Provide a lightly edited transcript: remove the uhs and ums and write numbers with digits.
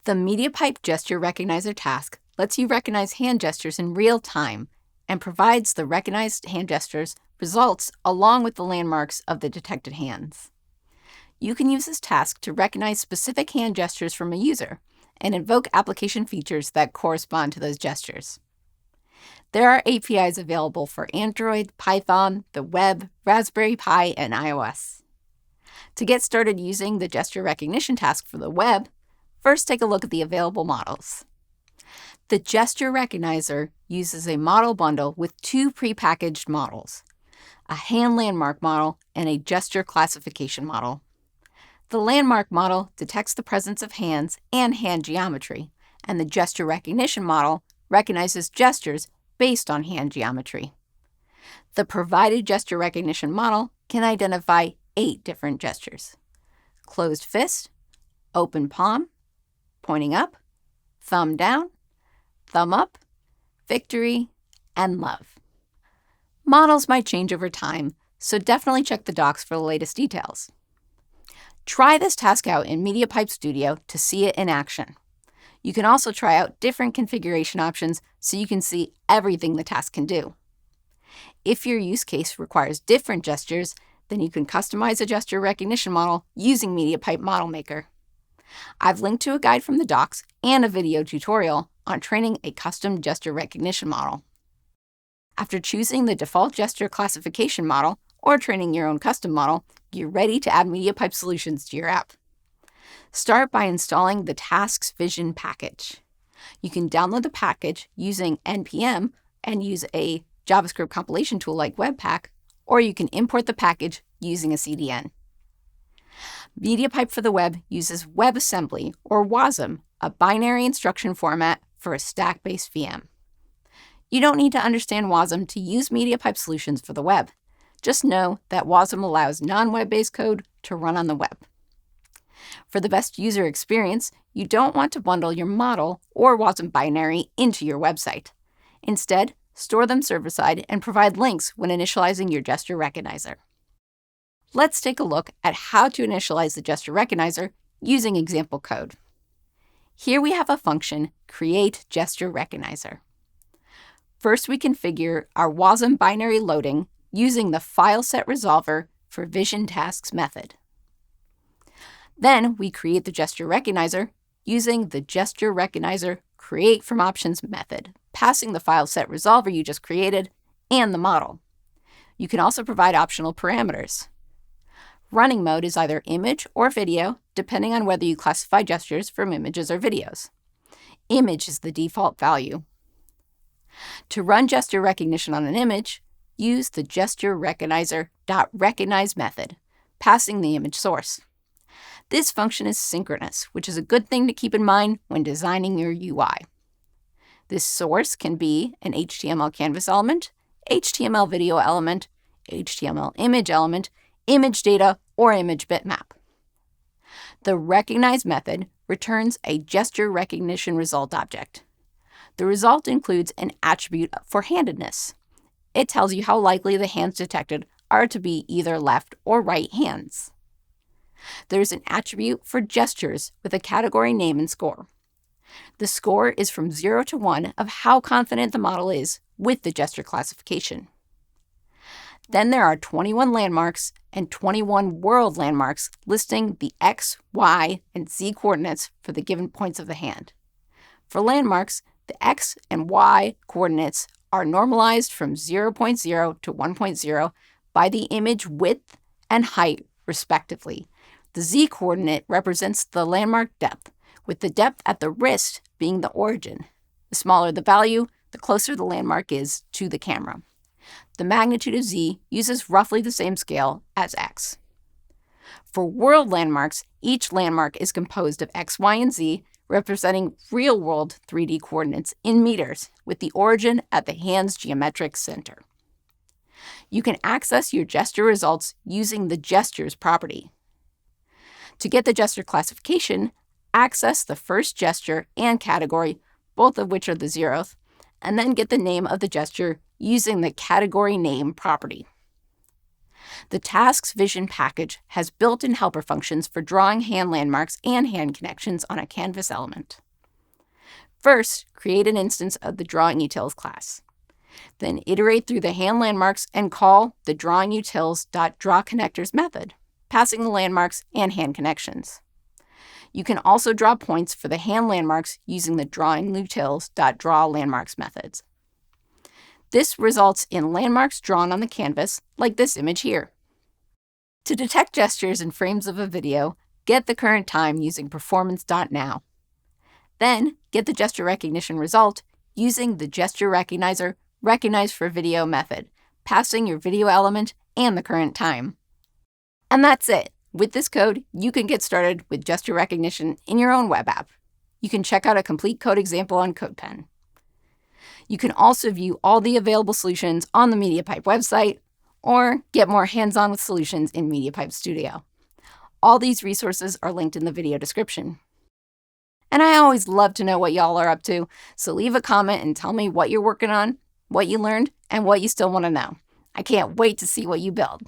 The MediaPipe Gesture Recognizer task lets you recognize hand gestures in real time and provides the recognized hand gestures results along with the landmarks of the detected hands. You can use this task to recognize specific hand gestures from a user and invoke application features that correspond to those gestures. There are APIs available for Android, Python, the web, Raspberry Pi, and iOS. To get started using the gesture recognition task for the web, first take a look at the available models. The Gesture Recognizer uses a model bundle with two prepackaged models, a hand landmark model and a gesture classification model. The landmark model detects the presence of hands and hand geometry, and the gesture recognition model recognizes gestures based on hand geometry. The provided gesture recognition model can identify 8 different gestures: closed fist, open palm, pointing up, thumb down, thumb up, victory, and love. Models might change over time, so definitely check the docs for the latest details. Try this task out in MediaPipe Studio to see it in action. You can also try out different configuration options so you can see everything the task can do. If your use case requires different gestures, then you can customize a gesture recognition model using MediaPipe Model Maker. I've linked to a guide from the docs and a video tutorial on training a custom gesture recognition model. After choosing the default gesture classification model or training your own custom model, you're ready to add MediaPipe solutions to your app. Start by installing the Tasks Vision package. You can download the package using npm and use a JavaScript compilation tool like Webpack, or you can import the package using a CDN. MediaPipe for the web uses WebAssembly, or WASM, a binary instruction format for a stack-based VM. You don't need to understand WASM to use MediaPipe solutions for the web. Just know that WASM allows non-web-based code to run on the web. For the best user experience, you don't want to bundle your model or WASM binary into your website. Instead, store them server-side and provide links when initializing your gesture recognizer. Let's take a look at how to initialize the gesture recognizer using example code. Here we have a function, createGestureRecognizer. First, we configure our WASM binary loading using the FileSetResolver for Vision Tasks method. Then we create the gesture recognizer using the gesture recognizer createFromOptions method, passing the FileSetResolver you just created and the model. You can also provide optional parameters. Running mode is either image or video, depending on whether you classify gestures from images or videos. Image is the default value. To run gesture recognition on an image, use the GestureRecognizer.Recognize method, passing the image source. This function is synchronous, which is a good thing to keep in mind when designing your UI. This source can be an HTML canvas element, HTML video element, HTML image element, image data, or image bitmap. The recognize method returns a gesture recognition result object. The result includes an attribute for handedness. It tells you how likely the hands detected are to be either left or right hands. There's an attribute for gestures with a category name and score. The score is from 0 to 1 of how confident the model is with the gesture classification. Then there are 21 landmarks and 21 world landmarks listing the X, Y, and Z coordinates for the given points of the hand. For landmarks, the X and Y coordinates are normalized from 0.0 to 1.0 by the image width and height, respectively. The Z coordinate represents the landmark depth, with the depth at the wrist being the origin. The smaller the value, the closer the landmark is to the camera. The magnitude of Z uses roughly the same scale as X. For world landmarks, each landmark is composed of X, Y, and Z, representing real-world 3D coordinates in meters, with the origin at the hand's geometric center. You can access your gesture results using the gestures property. To get the gesture classification, access the first gesture and category, both of which are the 0th, and then get the name of the gesture using the category name property. The Tasks Vision package has built-in helper functions for drawing hand landmarks and hand connections on a Canvas element. First, create an instance of the Drawing Utils class. Then iterate through the hand landmarks and call the drawingutils.drawConnectors method, passing the landmarks and hand connections. You can also draw points for the hand landmarks using the drawingutils.drawLandmarks methods. This results in landmarks drawn on the canvas, like this image here. To detect gestures in frames of a video, get the current time using performance.now. Then, get the gesture recognition result using the Gesture Recognizer Recognize for Video method, passing your video element and the current time. And that's it. With this code, you can get started with gesture recognition in your own web app. You can check out a complete code example on CodePen. You can also view all the available solutions on the MediaPipe website, or get more hands-on with solutions in MediaPipe Studio. All these resources are linked in the video description. And I always love to know what y'all are up to, so leave a comment and tell me what you're working on, what you learned, and what you still want to know. I can't wait to see what you build.